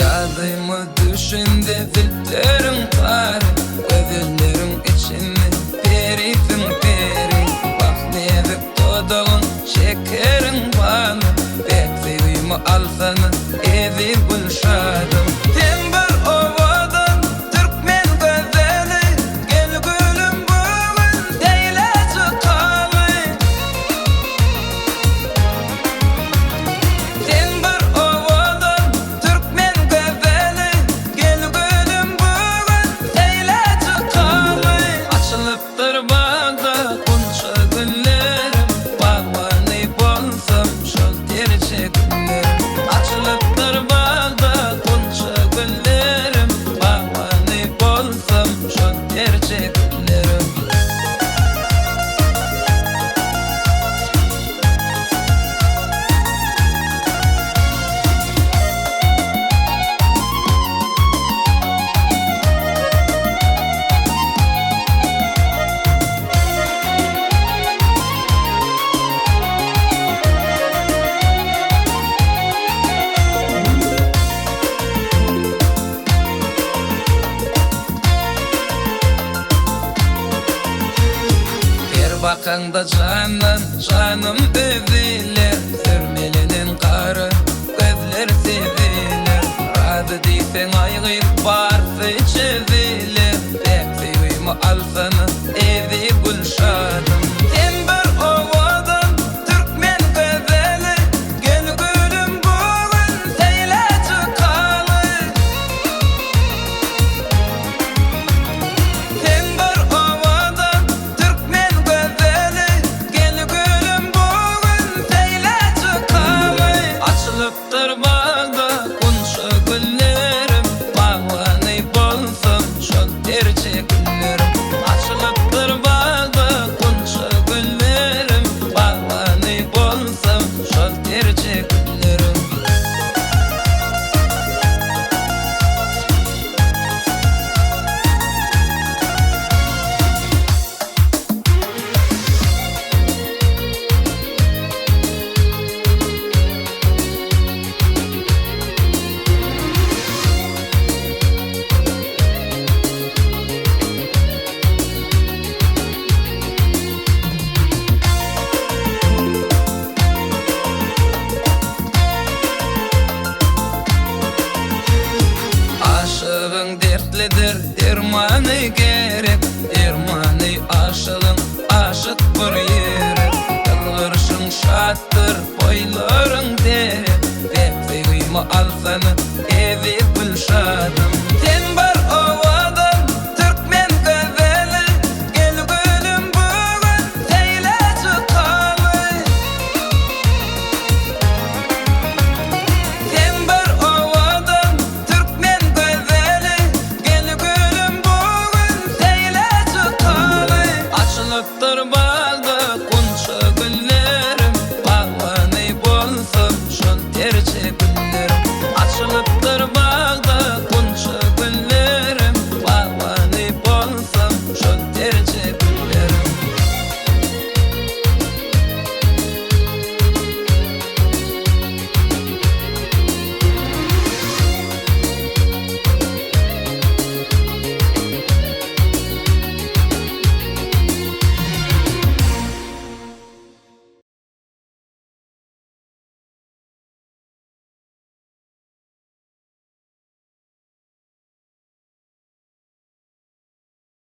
Yadıma düşünde filtlerim var, gözlerim içinde perifim peri. Bak nevik todağın şekerin bana, pek sevimi alsana evi bulşadım. Tembel ovadan Türkmen gözeli, gel gülüm bugün deyle çıkalı. Tembel ovadan Türkmen gözeli, gel gülüm bugün deyle çıkalı. Açılıptır bağda kunça güllerim, bağmanı bolsam şol tercih günlerim. Açılıptır bağda kunça güllerim, bağmanı bolsam şol tercih günlerim. Bir bakanda canım övilir, sürmelinin karı gözler sevilir. Razı deysen aygır barsı çevilir, pek sevimi alsana evi